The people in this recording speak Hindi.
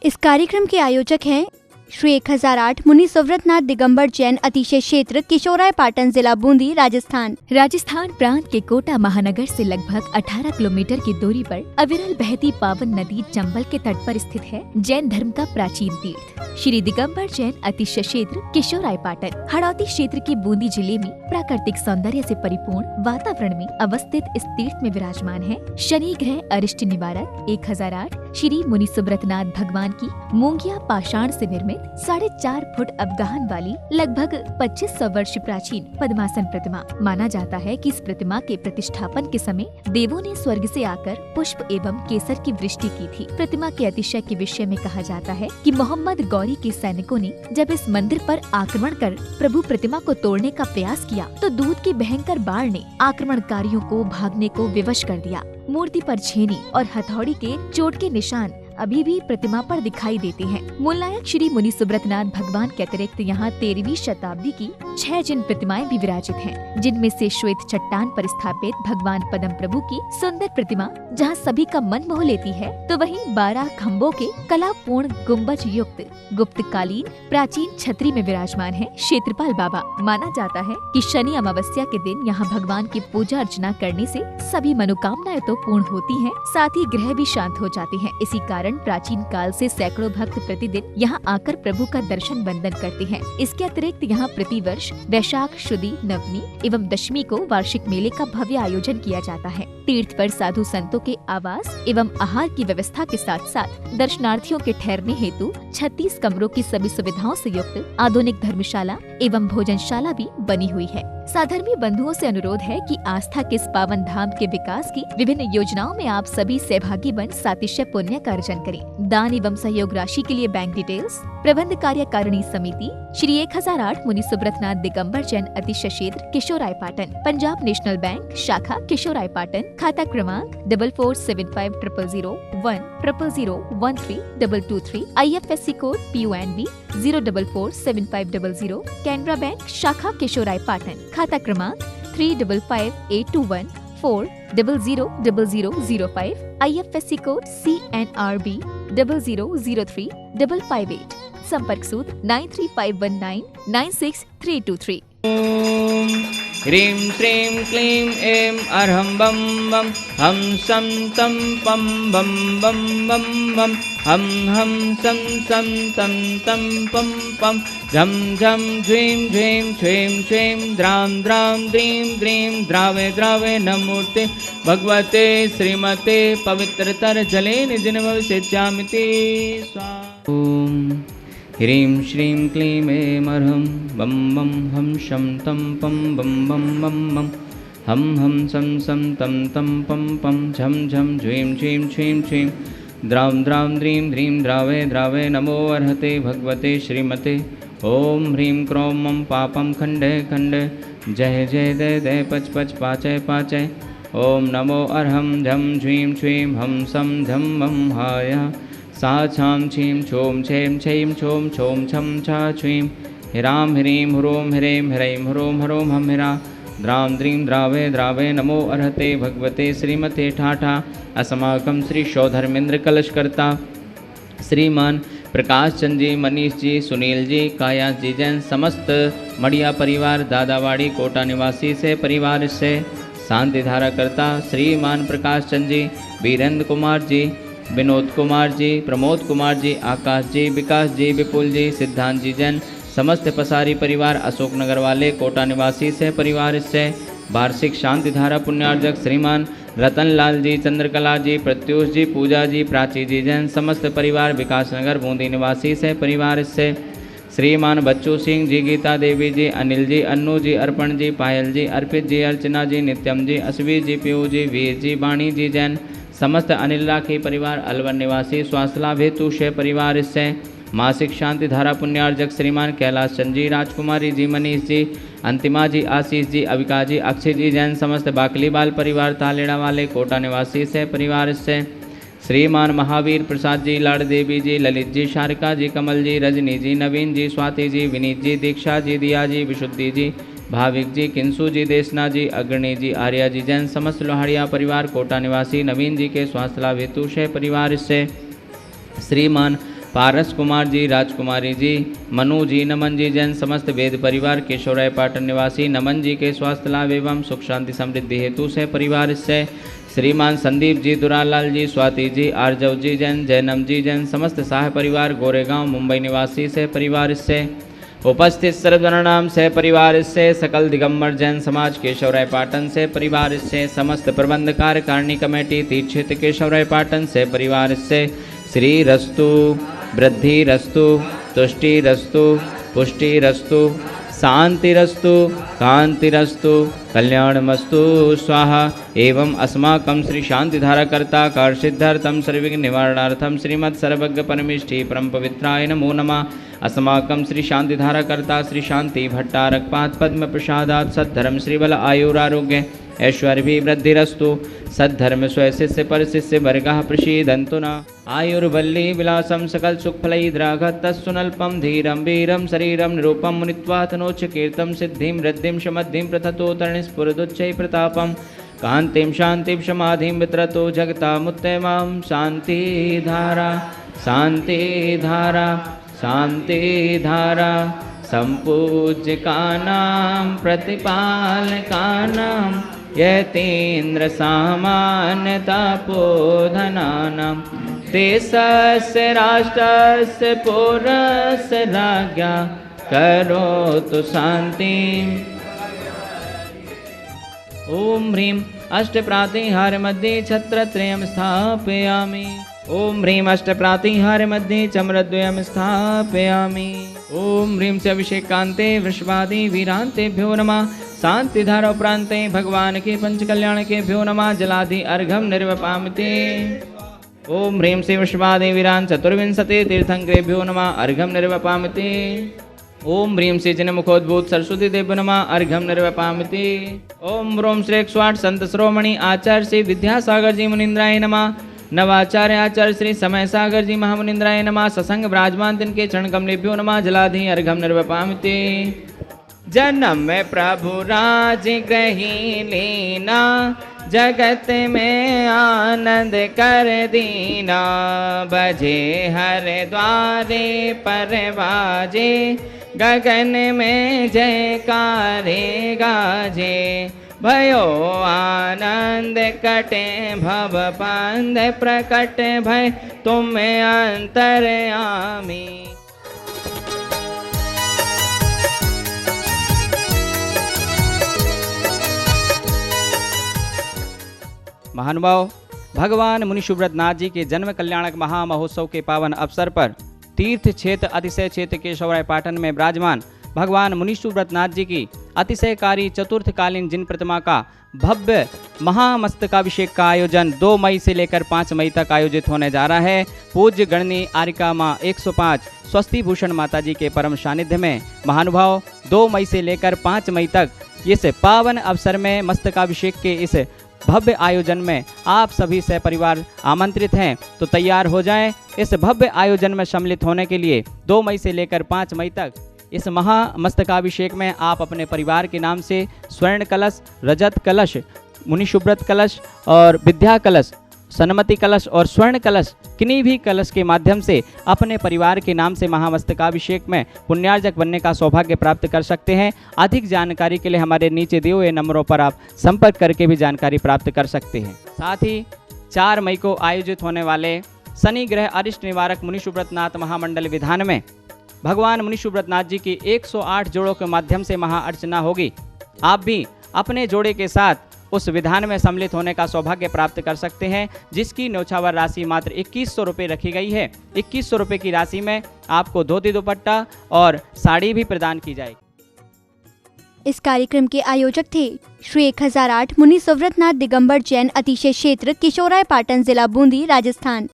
इस कार्यक्रम के आयोजक हैं श्री 1008 मुनि सुव्रतनाथ दिगंबर जैन अतिशय क्षेत्र किशोराय पाटन जिला बूंदी राजस्थान। राजस्थान प्रांत के कोटा महानगर से लगभग 18 किलोमीटर की दूरी पर अविरल बहती पावन नदी चंबल के तट पर स्थित है जैन धर्म का प्राचीन तीर्थ श्री दिगंबर जैन अतिशय क्षेत्र किशोराय पाटन। हड़ौती क्षेत्र के बूंदी जिले में प्राकृतिक सौंदर्य से परिपूर्ण वातावरण में अवस्थित इस तीर्थ में विराजमान है शनि ग्रह अरिष्ट निवारक 1008 श्री मुनि सुव्रतनाथ भगवान की मूंगिया पाषाण से निर्मित 4.5 फुट अवगाहन वाली लगभग 2500 वर्ष प्राचीन पद्मासन प्रतिमा। माना जाता है कि इस प्रतिमा के प्रतिष्ठापन के समय देवों ने स्वर्ग से आकर पुष्प एवं केसर की वृष्टि की थी। प्रतिमा के अतिशय के विषय में कहा जाता है कि मोहम्मद गौरी के सैनिकों ने जब इस मंदिर पर आक्रमण कर प्रभु प्रतिमा को तोड़ने का प्रयास किया तो दूध की भयंकर बाढ़ ने आक्रमणकारियों को भागने को विवश कर दिया। मूर्ति पर छेनी और हथौड़ी के चोट के निशान अभी भी प्रतिमा पर दिखाई देते हैं। मूल नायक श्री मुनि सुव्रतनाथ भगवान के अतिरिक्त यहाँ 13वीं शताब्दी की 6 जिन प्रतिमाएं भी विराजित हैं, जिनमें से श्वेत चट्टान पर स्थापित भगवान पद्म प्रभु की सुंदर प्रतिमा जहाँ सभी का मन मोह लेती है, तो वहीं 12 खम्भों के कलापूर्ण गुम्बज युक्त गुप्तकालीन प्राचीन छतरी में विराजमान है क्षेत्रपाल बाबा। माना जाता है कि शनि अमावस्या के दिन यहाँ भगवान की पूजा अर्चना करने से सभी मनोकामनाएं तो पूर्ण होती हैं, साथ ही ग्रह भी शांत हो जाते हैं। इसी कारण प्राचीन काल से सैकड़ों भक्त प्रतिदिन यहाँ आकर प्रभु का दर्शन वंदन करते हैं। इसके अतिरिक्त यहाँ प्रतिवर्ष वैशाख शुदी नवमी एवं दशमी को वार्षिक मेले का भव्य आयोजन किया जाता है। तीर्थ पर साधु संतों के आवास एवं आहार की व्यवस्था के साथ साथ दर्शनार्थियों के ठहरने हेतु 36 कमरों की सभी सुविधाओं से युक्त आधुनिक धर्मशाला एवं भोजनशाला भी बनी हुई है। साधर्मी बंधुओं से अनुरोध है कि आस्था के इस पावन धाम के विकास की विभिन्न योजनाओं में आप सभी सहभागी बन सातिशय पुण्य का अर्जन करें। दान एवं सहयोग राशि के लिए बैंक डिटेल्स प्रबंध कार्यकारिणी समिति श्री 1008 मुनि सुव्रतनाथ दिगंबर जैन अतिशय क्षेत्र किशोराय पाटन, पंजाब नेशनल बैंक शाखा किशोराय पाटन, खाता क्रमांक 4475000100132223, IFSC code PUNB 0447500, Canara bank शाखा किशोराय पाटन, खाता क्रमांक 358214000005, IFSC कोड CNRB 0003558, संपर्क सूत्र 9351996323। ह्रीं श्रीं क्लीं ऐं अर्हं बम बम हम सम तम पम बम बम बम बम हम सम सम तम तम पम पम झम झम झ्रीं झ्रीं छ्वीं छ्वीं द्रां द्रां द्रीं द्रीं द्रावे द्रावे नमोते भगवते श्रीमते पवित्रतर जले निधिनमविसेच्यामिति स्वाहा। ओम ह्रीं श्रीं क्लीं ऐं अर्हं बम बम हम शं तं पं बम बम बम बम हम सं सं तं तं पं पं झं झं झ्वीं झ्वीं छ्वीं छ्वीं द्रां द्रां द्रीं द्रीं द्रावे द्रावे नमो अर्हते भगवते श्रीमते। ओम ह्रीं क्रों मं पापं खण्डे खण्डे जय जय दय दय पच पच पाचय पाचय। ओम नमो अर्हं झं झ्वीं छ्वीं हम सं झं मं हाय सा छां छीं छों छें छीं छों छों छं छा छ्वीं ह्रां ह्रीं ह्रों ह्रें ह्रैं ह्रों ह्रों हम ह्रा द्रां द्रीं द्रावे द्रावे नमो अर्हते भगवते श्रीमते ठाठा। अस्माकं श्री शौधर्मेंद्र कलशकर्ता श्रीमान प्रकाश चंद जी, मनीष जी, सुनील जी, कायास जी जैन, समस्त मड़िया परिवार, दादावाड़ी कोटा निवासी से परिवार से शांति धारा करता श्रीमान प्रकाश चंद जी, वीरेंद्र कुमार जी, विनोद कुमार जी, प्रमोद कुमार जी, आकाश जी, विकास जी, विपुल जी, सिद्धांत जी जैन, समस्त पसारी परिवार, अशोक नगर वाले कोटा निवासी से परिवार से वार्षिक शांति धारा पुण्यार्जक श्रीमान रतन लाल जी, चंद्रकला जी, प्रत्युष जी, पूजा जी, प्राची जी जैन, समस्त परिवार विकास नगर बूंदी निवासी से परिवार से श्रीमान बच्चू सिंह जी, गीता देवी जी, अनिल जी, अन्नू जी, अर्पण जी, पायल जी, अर्पित जी, अर्चना जी, नित्यम जी, अश्वी जी, पीयू जी, वीर जी, वाणी जी जैन, समस्त अनिल राखी परिवार अलवर निवासी स्वास्थ्य लाभ हेतु शय परिवार से मासिक शांति धारा पुण्यार्जक श्रीमान कैलाश चंद जी, राजकुमारी जी, मनीष जी, अंतिमा जी, आशीष जी, अविका जी, अक्षय जी जैन, समस्त बाकली बाल परिवार तालेड़ा वाले कोटा निवासी से परिवार से श्रीमान महावीर प्रसाद जी, लाड़ देवी जी, ललित जी, शारिका जी, कमल जी, रजनी जी, नवीन जी, स्वाति जी, विनीत जी, दीक्षा जी, दिया जी, विशुद्धि जी, भाविक जी, किंसु जी, देशना जी, अग्रणी जी, आर्या जी जैन, समस्त लोहाड़िया परिवार कोटा निवासी नवीन जी के स्वास्थ्य लाभ हेतु से परिवार से श्रीमान पारस कुमार जी, राजकुमारी जी, मनु जी, नमन जी जैन समस्त वेद परिवार, केशवराय पाटन निवासी नमन जी के स्वास्थ्य लाभ एवं सुख शांति समृद्धि हेतु से परिवार से श्रीमान संदीप जी, दुरालाल जी, स्वाति जी, आर्जव जी जैन, जैनम जी जैन समस्त साह परिवार, गोरेगांव मुंबई निवासी से परिवार से उपस्थित सर्वजनानाम से परिवार से सकल दिगंबर जैन समाज केशवराय पाटन से परिवार से समस्त प्रबंध कार्यकारिणी कमेटी तीर्थ क्षेत्र केशवराय पाटन से परिवार से श्री रस्तु, वृद्धि रस्तु, तुष्टि रस्तु, पुष्टि रस्तु, शांति रस्तु, कांति रस्तु, कल्याणमस्तु स्वाहा। एवं अस्माकं श्री शांतिधाराकर्ता कार्सिद्धार्थम सर्वविघ्न निवारणार्थम श्रीमद् सर्वज्ञ परमेष्ठी परम पवित्राय नमो नमः। अस्माकं श्री शांतिधाराकर्ता श्री शांति भट्टारक पाद पद्म प्रसादात् सद्धर्म श्रीबल आयुरारोग्य ऐश्वर्य वृद्धिरस्तु। सद्धर्म स्वशिष्य परशिष्य वर्गः प्रसीदन्तु न। आयुर्वल्ली विलासं सकल सुखफलैर्द्राघत् तत्सुनल्पं धीरं वीरं शरीरं निरूपं मुनित्वातनोच्च कीर्तं सिद्धिं वृद्धिं समद्धिं प्रथतो तरणिस्फुरदुच्चै प्रतापं कान्तिं शान्तिं समाधिं वितरतो जगतामुत्तमां शान्तिधारा शान्तिधारा शान्तिधारा। सम्पूज्यकानां प्रतिपालकानां यतीन्द्र सामान्यतापोधनानां देशस्य राष्ट्रस्य पौरस्य राज्ञा करोतु शान्तिम्। ॐ ह्रीं अष्टप्रातिहार मध्ये छत्रत्रयं स्थापयामि। ॐ ह्रीं अष्टप्रातिहार मध्ये चम्रद्वयं स्थापयामि। ॐ ह्रीं से अभिषेकान्ते वृषभादि वीरान्तेभ्यो नमः। शांतिधारा उपरान्ते भगवान के पंचकल्याणकेभ्यो नमः। जलादि अर्घं निर्वपामते। ॐ ह्रीं से वृषभादि वीरान् चतुर्विंशति तीर्थंकरेभ्यो नमः। अर्घं निर्वपामते। ओम ह्रीं से जनमुखोद्भूत सरस्वती देव नमः। अर्घं निर्वपामते। ओम ह्रों श्री 108 संत श्रोमणि आचार्य श्री विद्यासागर जी मुनिंद्राय नमः। नवाचार्य आचार्य श्री समय सागर जी महामुनिंद्राय नमः। सत्संग विराजमान तिनके चरण कमलेभ्यो नमः। जलाधि अर्घं निर्वपामते। जन्म में प्रभु राज ग्रही लीना, जगत में आनंद कर दीना। बजे हर द्वारे पर बाजे, गगन में जयकारे गाजे। भयो आनंद कटे भव पंद प्रकट भय, तुम अंतर्यामी। महानुभाव, भगवान मुनि सुब्रत नाथ जी के जन्म कल्याणक महामहोत्सव के पावन अवसर पर तीर्थ क्षेत्र अतिशय क्षेत्र केशवराय पाटन में विराजमान भगवान मुनि सुब्रत नाथ जी की अतिशयकारी चतुर्थकालीन जिन प्रतिमा का भव्य महामस्तकाभिषेक का आयोजन 2 मई से लेकर 5 मई तक आयोजित होने जा रहा है। पूज्य गणनी आरिका माँ 105 स्वस्ति भूषण माता जी के परम सानिध्य में महानुभाव 2 मई से लेकर 5 मई तक इस पावन अवसर में मस्तकाभिषेक के इस भव्य आयोजन में आप सभी से परिवार आमंत्रित हैं, तो तैयार हो जाएं। इस भव्य आयोजन में सम्मिलित होने के लिए 2 मई से लेकर 5 मई तक इस महामस्तकाभिषेक में आप अपने परिवार के नाम से स्वर्ण कलश, रजत कलश, मुनि सुब्रत कलश और विद्या कलश, सन्मति कलश और स्वर्ण कलश किन्हीं भी कलश के माध्यम से अपने परिवार के नाम से महामस्तकाभिषेक में पुण्यार्जक बनने का सौभाग्य प्राप्त कर सकते हैं। अधिक जानकारी के लिए हमारे नीचे दिए हुए नंबरों पर आप संपर्क करके भी जानकारी प्राप्त कर सकते हैं। साथ ही 4 मई को आयोजित होने वाले शनि ग्रह अरिष्ट निवारक मुनि सुब्रत नाथ महामंडल विधान में भगवान मुनि सुब्रत नाथ जी की 108 जोड़ों के माध्यम से महाअर्चना होगी। आप भी अपने जोड़े के साथ उस विधान में सम्मिलित होने का सौभाग्य प्राप्त कर सकते हैं, जिसकी न्यौछावर राशि मात्र 2100 रुपये रखी गई है। 2100 रुपये की राशि में आपको धोती दुपट्टा और साड़ी भी प्रदान की जाएगी। इस कार्यक्रम के आयोजक थे श्री 1008 मुनि सुव्रत नाथ दिगंबर जैन अतिशय क्षेत्र किशोराय पाटन जिला बूंदी राजस्थान।